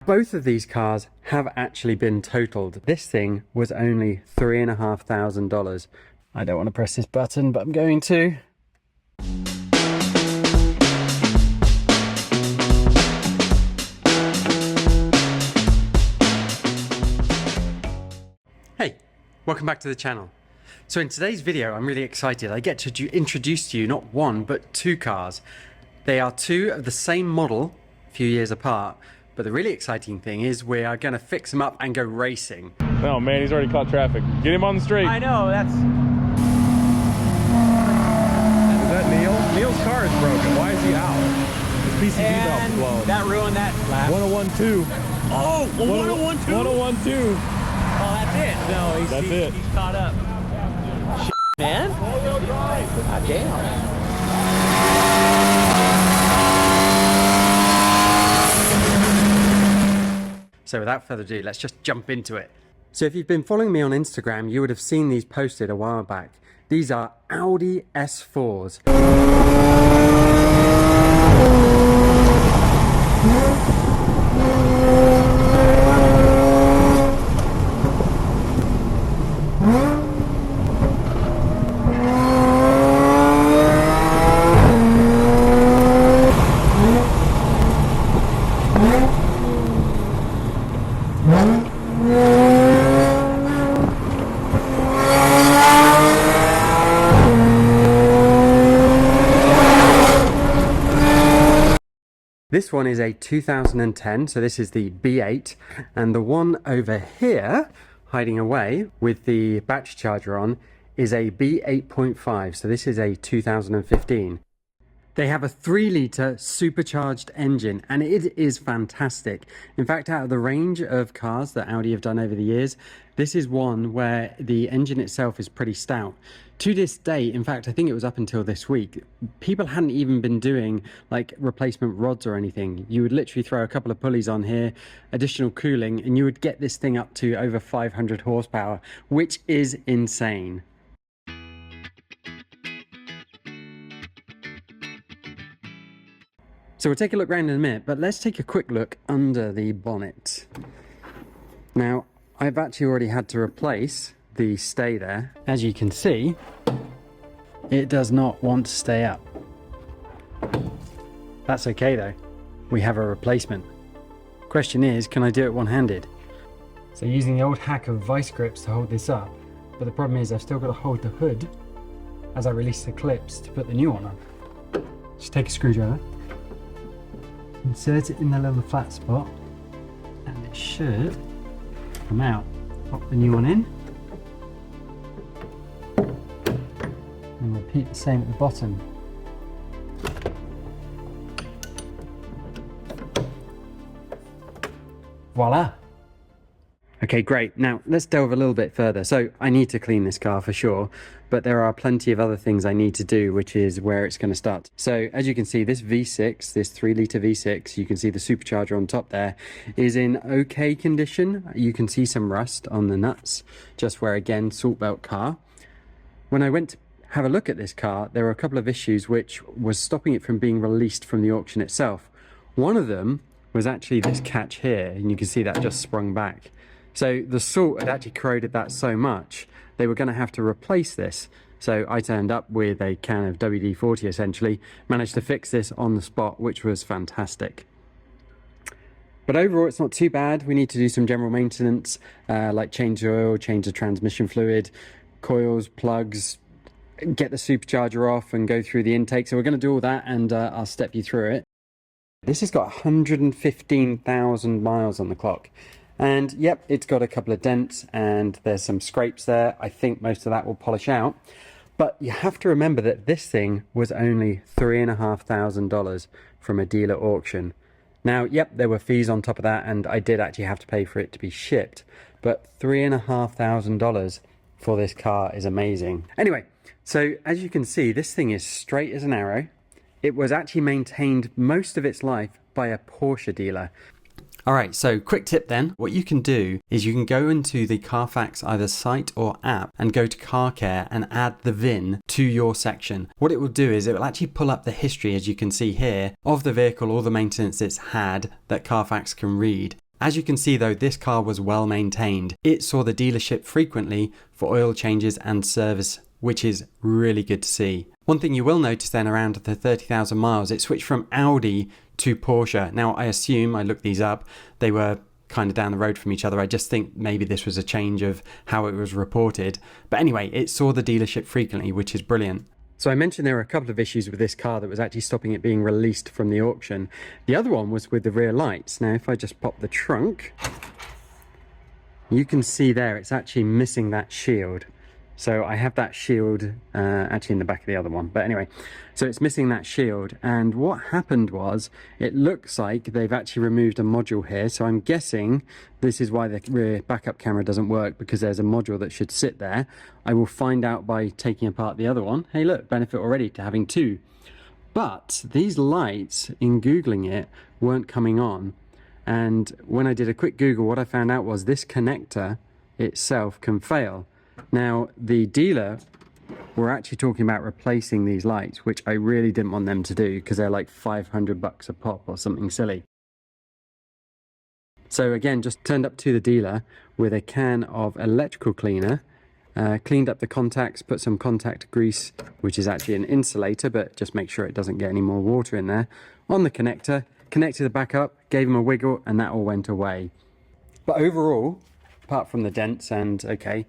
both of these cars have actually been totaled. This thing was only $3,500. I don't want to press this button, but I'm going to. Hey, welcome back to the channel. So in today's video, I'm really excited. I get to introduce to you not one, but two cars. They are two of the same model, a few years apart, but the really exciting thing is we are going to fix them up and go racing. Oh man, he's already caught traffic. Get him on the street. I know, that's... Is that Neil? Neil's car is broken. Why is he out? His PCB belt's blown. That ruined that lap. 1012. Oh, 1012? 1012. Oh, that's it. No, he's caught up. Shit, man. God damn. So without further ado, let's just jump into it. So if you've been following me on Instagram, you would have seen these posted a while back. These are Audi S4s. This one is a 2010, so this is the B8, and the one over here, hiding away with the battery charger on, is a B8.5, so this is a 2015. They have a 3-litre supercharged engine, and it is fantastic. In fact, out of the range of cars that Audi have done over the years, this is one where the engine itself is pretty stout. To this day, in fact, I think it was up until this week, people hadn't even been doing like replacement rods or anything. You would literally throw a couple of pulleys on here, additional cooling, and you would get this thing up to over 500 horsepower, which is insane. So we'll take a look around in a minute, but let's take a quick look under the bonnet. Now, I've actually already had to replace the stay there. As you can see, it does not want to stay up. That's okay though, we have a replacement. Question is, can I do it one-handed? So using the old hack of vice grips to hold this up, but the problem is I've still got to hold the hood as I release the clips to put the new one on. Just take a screwdriver, insert it in the little flat spot, and it should come out. Pop the new one in, and repeat the same at the bottom. Voila! Okay, great. Now let's delve a little bit further. So I need to clean this car for sure, but there are plenty of other things I need to do, which is where it's going to start. So as you can see, this V6, this 3-litre V6, you can see the supercharger on top there, is in okay condition. You can see some rust on the nuts, just where again, salt belt car. When I went to have a look at this car, there were a couple of issues which was stopping it from being released from the auction itself. One of them was actually this catch here, and you can see that just sprung back. So the salt had actually corroded that so much, they were going to have to replace this. So I turned up with a can of WD-40 essentially, managed to fix this on the spot, which was fantastic. But overall, it's not too bad. We need to do some general maintenance, like change the oil, change the transmission fluid, coils, plugs, get the supercharger off and go through the intake. So we're going to do all that, and I'll step you through it. This has got 115,000 miles on the clock. And yep, it's got a couple of dents and there's some scrapes there. I think most of that will polish out. But you have to remember that this thing was only $3,500 from a dealer auction. Now, yep, there were fees on top of that, and I did actually have to pay for it to be shipped. But $3,500 for this car is amazing. Anyway, so as you can see, this thing is straight as an arrow. It was actually maintained most of its life by a Porsche dealer. Alright, so quick tip then. What you can do is you can go into the Carfax either site or app and go to Car Care and add the VIN to your section. What it will do is it will actually pull up the history, as you can see here, of the vehicle, all the maintenance it's had that Carfax can read. As you can see though, this car was well maintained. It saw the dealership frequently for oil changes and service, which is really good to see. One thing you will notice then around the 30,000 miles, it switched from Audi to Porsche. Now I assume, I looked these up, they were kind of down the road from each other. I just think maybe this was a change of how it was reported. But anyway, it saw the dealership frequently, which is brilliant. So I mentioned there were a couple of issues with this car that was actually stopping it being released from the auction. The other one was with the rear lights. Now if I just pop the trunk, you can see there it's actually missing that shield. So I have that shield actually in the back of the other one. But anyway, so it's missing that shield. And what happened was, it looks like they've actually removed a module here. So I'm guessing this is why the rear backup camera doesn't work, because there's a module that should sit there. I will find out by taking apart the other one. Hey look, benefit already to having two. But these lights, in Googling it, weren't coming on. And when I did a quick Google, what I found out was this connector itself can fail. Now, the dealer were actually talking about replacing these lights, which I really didn't want them to do because they're like 500 bucks a pop or something silly. So again, just turned up to the dealer with a can of electrical cleaner, cleaned up the contacts, put some contact grease, which is actually an insulator, but just make sure it doesn't get any more water in there, on the connector, connected the back up, gave him a wiggle, and that all went away. But overall, apart from the dents and okay,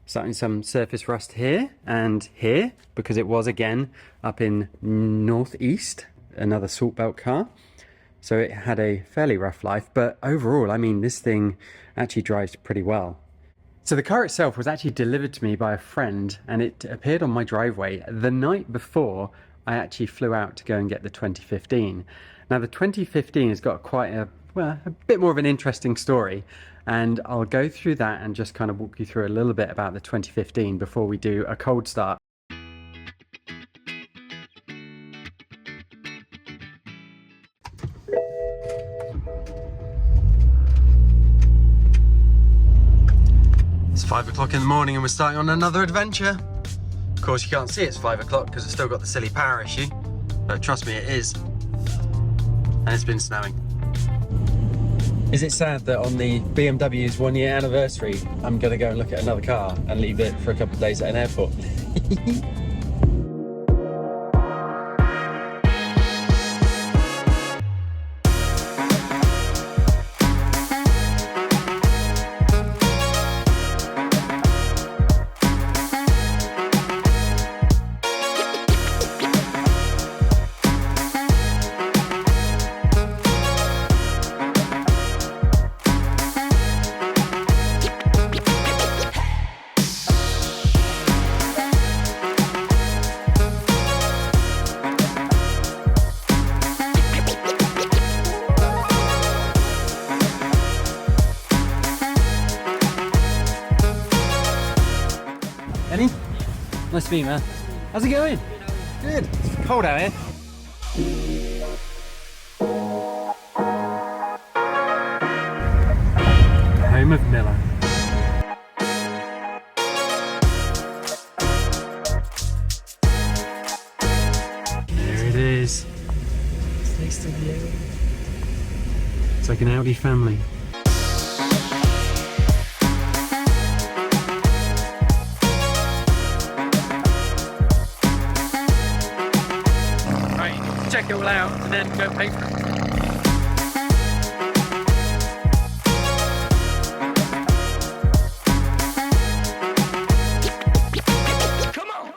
starting some surface rust here and here, because it was again up in northeast, another salt belt car. So it had a fairly rough life, but overall, I mean, this thing actually drives pretty well. So the car itself was actually delivered to me by a friend, and it appeared on my driveway the night before I actually flew out to go and get the 2015. Now the 2015 has got quite a bit more of an interesting story. And I'll go through that and just kind of walk you through a little bit about the 2015 before we do a cold start. It's 5 o'clock in the morning and we're starting on another adventure. Of course you can't see it's 5 o'clock because it's still got the silly power issue. But trust me, it is. And it's been snowing. Is it sad that on the BMW's 1 year anniversary, I'm going to go and look at another car and leave it for a couple of days at an airport? Any? Nice to meet you, man. How's it going? Good. It's cold out here. Home of Miller. There it is. It's next to the area. It's like an Audi family. Check it all out and then go pay for it. Come on.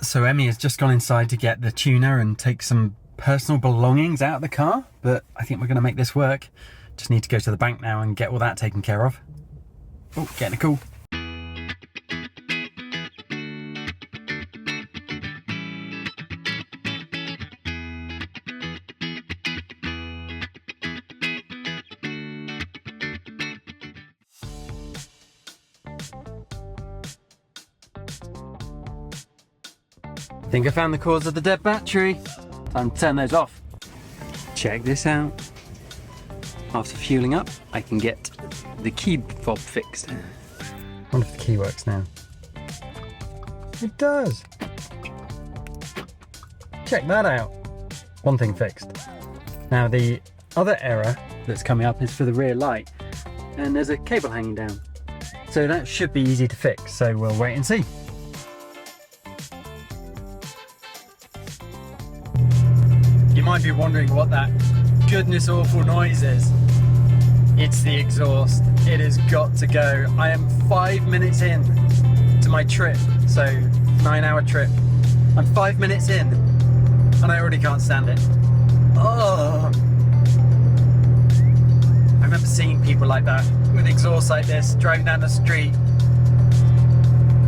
So Emmy has just gone inside to get the tuner and take some personal belongings out of the car, but I think we're going to make this work. Just need to go to the bank now and get all that taken care of. Oh, getting a call. Think I found the cause of the dead battery. Time to turn those off. Check this out. After fueling up, I can get the key fob fixed. I wonder if the key works now. It does. Check that out. One thing fixed. Now the other error that's coming up is for the rear light, and there's a cable hanging down. So that should be easy to fix, so we'll wait and see. You might be wondering what that goodness awful noise is. It's the exhaust. It has got to go. I am 5 minutes in to my trip, so 9-hour trip. I'm 5 minutes in and I already can't stand it. Oh! I remember seeing people like that with exhaust like this driving down the street.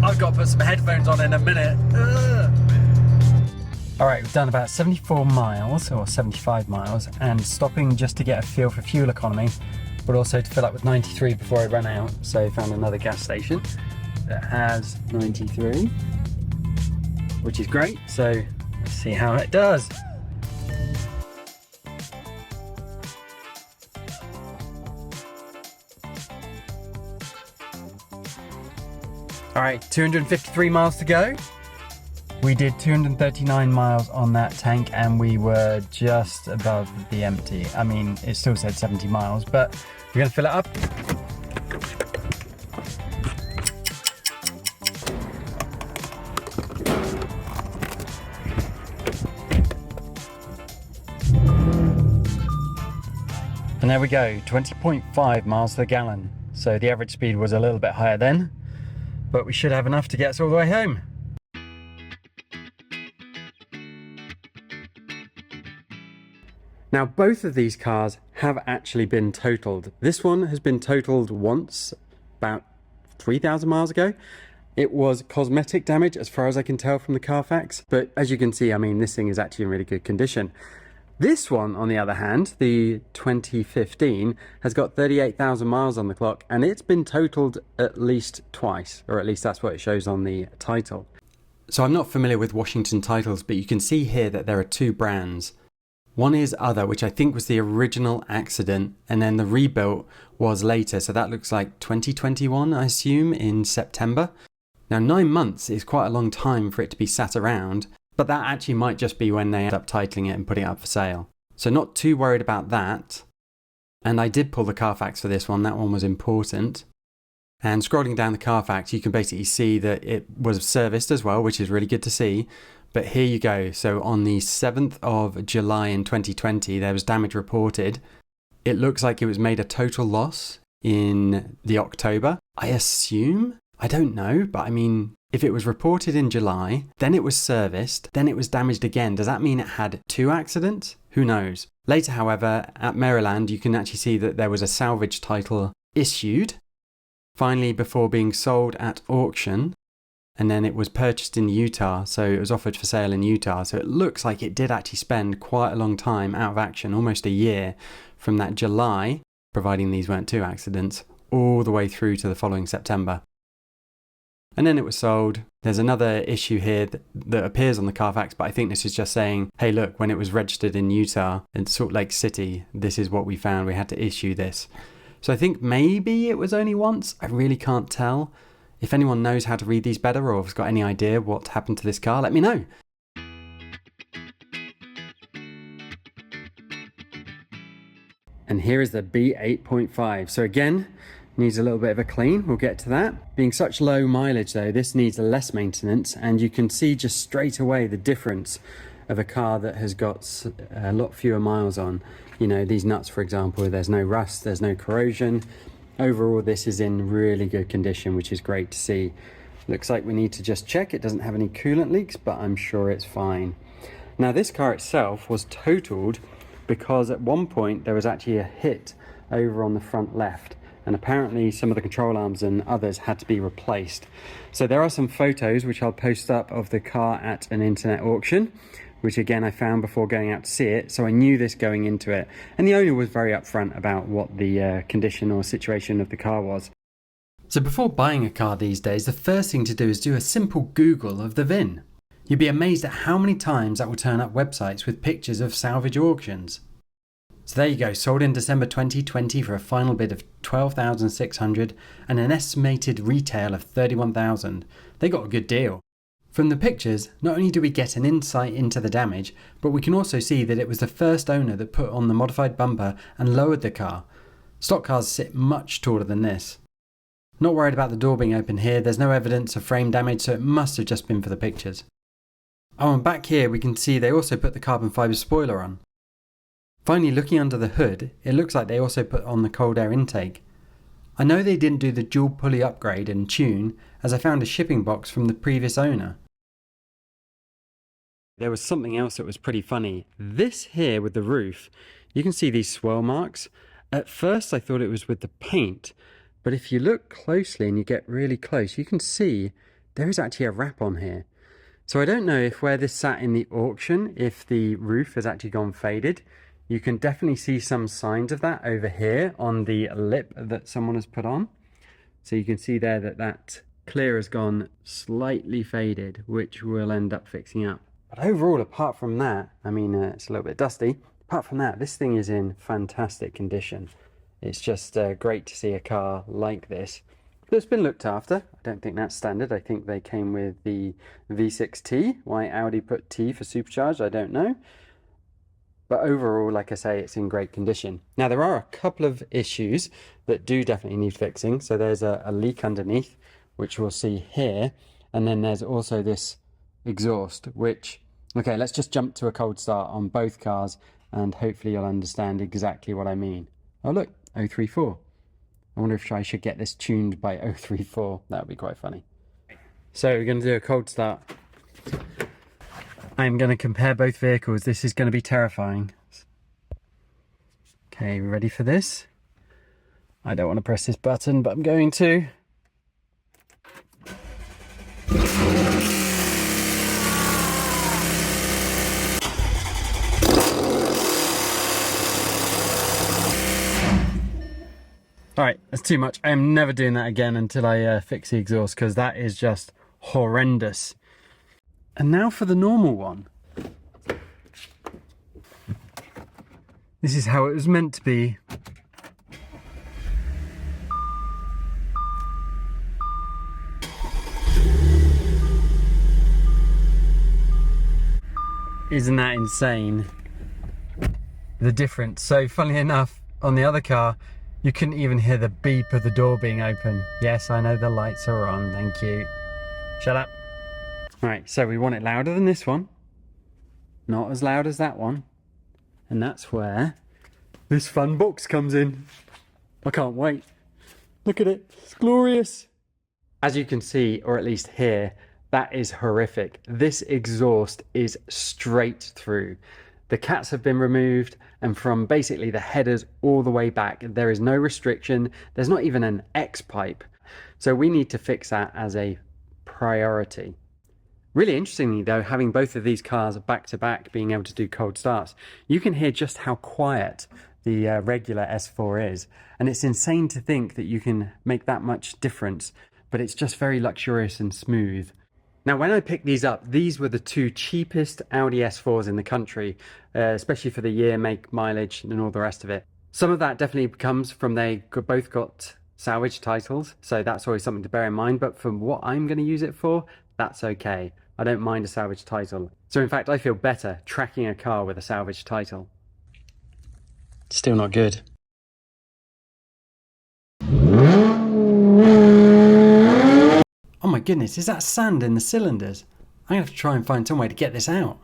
I've got to put some headphones on in a minute. Ugh. All right, we've done about 74 miles or 75 miles and stopping just to get a feel for fuel economy, but also to fill up with 93 before I run out. So I found another gas station that has 93, which is great. So let's see how it does. All right, 253 miles to go. We did 239 miles on that tank and we were just above the empty. I mean, it still said 70 miles, but we're gonna fill it up. And there we go, 20.5 miles to the gallon. So the average speed was a little bit higher then, but we should have enough to get us all the way home. Now both of these cars have actually been totaled. This one has been totaled once, about 3,000 miles ago. It was cosmetic damage as far as I can tell from the Carfax, but as you can see, I mean, this thing is actually in really good condition. This one, on the other hand, the 2015, has got 38,000 miles on the clock and it's been totaled at least twice, or at least that's what it shows on the title. So I'm not familiar with Washington titles, but you can see here that there are two brands. One is Other, which I think was the original accident, and then the rebuilt was later, so that looks like 2021, I assume, in September. Now 9 months is quite a long time for it to be sat around, but that actually might just be when they end up titling it and putting it up for sale. So not too worried about that. And I did pull the Carfax for this one, that one was important. And scrolling down the Carfax, you can basically see that it was serviced as well, which is really good to see. But here you go. So on the 7th of July in 2020, there was damage reported. It looks like it was made a total loss in the October. I assume? I don't know. But I mean, if it was reported in July, then it was serviced, then it was damaged again. Does that mean it had two accidents? Who knows? Later, however, at Maryland, you can actually see that there was a salvage title issued. Finally, before being sold at auction. And then it was purchased in Utah, so it was offered for sale in Utah. So it looks like it did actually spend quite a long time out of action, almost a year from that July, providing these weren't two accidents, all the way through to the following September. And then it was sold. There's another issue here that appears on the Carfax, but I think this is just saying, hey, look, when it was registered in Utah, in Salt Lake City, this is what we found. We had to issue this. So I think maybe it was only once. I really can't tell. If anyone knows how to read these better or has got any idea what happened to this car, let me know. And here is the B8.5. So again, needs a little bit of a clean. We'll get to that. Being such low mileage though, this needs less maintenance, and you can see just straight away the difference of a car that has got a lot fewer miles on. You know, these nuts, for example, there's no rust, there's no corrosion. Overall, this is in really good condition, which is great to see. Looks like we need to just check it doesn't have any coolant leaks, but I'm sure it's fine. Now, this car itself was totaled because at one point there was actually a hit over on the front left, and apparently some of the control arms and others had to be replaced. So there are some photos which I'll post up of the car at an internet auction, which again I found before going out to see it, so I knew this going into it. And the owner was very upfront about what the condition or situation of the car was. So before buying a car these days, the first thing to do is do a simple Google of the VIN. You'd be amazed at how many times that will turn up websites with pictures of salvage auctions. So there you go, sold in December 2020 for a final bid of $12,600 and an estimated retail of $31,000. They got a good deal. From the pictures, not only do we get an insight into the damage, but we can also see that it was the first owner that put on the modified bumper and lowered the car. Stock cars sit much taller than this. Not worried about the door being open here, there's no evidence of frame damage, so it must have just been for the pictures. Oh, and back here we can see they also put the carbon fibre spoiler on. Finally, looking under the hood, it looks like they also put on the cold air intake. I know they didn't do the dual pulley upgrade and tune, as I found a shipping box from the previous owner. There was something else that was pretty funny. This here with the roof, you can see these swirl marks. At first I thought it was with the paint, but if you look closely and you get really close, you can see there is actually a wrap on here. So I don't know if where this sat in the auction, if the roof has actually gone faded. You can definitely see some signs of that over here on the lip that someone has put on. So you can see there that that clear has gone slightly faded, which we'll end up fixing up. But overall, apart from that, I mean, it's a little bit dusty. Apart from that, this thing is in fantastic condition. It's just great to see a car like this that's been looked after. I don't think that's standard. I think they came with the V6T. Why Audi put T for supercharged, I don't know. But overall, like I say, it's in great condition. Now, there are a couple of issues that do definitely need fixing. So there's a leak underneath, which we'll see here. And then there's also this exhaust, which, okay, let's just jump to a cold start on both cars and hopefully you'll understand exactly what I mean. Oh, look, 034. I wonder if I should get this tuned by 034. That would be quite funny. So we're going to do a cold start. I'm going to compare both vehicles. This is going to be terrifying. Okay, ready for this? I don't want to press this button, but I'm going to. Alright, that's too much. I am never doing that again until I fix the exhaust, because that is just horrendous. And now for the normal one. This is how it was meant to be. Isn't that insane? The difference. So funnily enough, on the other car, you couldn't even hear the beep of the door being open. Yes, I know the lights are on, thank you. Shut up. Right, so we want it louder than this one. Not as loud as that one. And that's where this fun box comes in. I can't wait. Look at it, it's glorious. As you can see, or at least hear, that is horrific. This exhaust is straight through. The cats have been removed, and from basically the headers all the way back, there is no restriction. There's not even an X pipe. So we need to fix that as a priority. Really interestingly though, having both of these cars back to back, being able to do cold starts, you can hear just how quiet the regular S4 is. And it's insane to think that you can make that much difference, but it's just very luxurious and smooth. Now, when I picked these up, these were the two cheapest Audi S4s in the country, especially for the year, make, mileage, and all the rest of it. Some of that definitely comes from they both got salvage titles, so that's always something to bear in mind. But for what I'm going to use it for, that's okay. I don't mind a salvage title. So in fact, I feel better tracking a car with a salvage title. Still not good. Oh my goodness, is that sand in the cylinders? I'm going to have to try and find some way to get this out.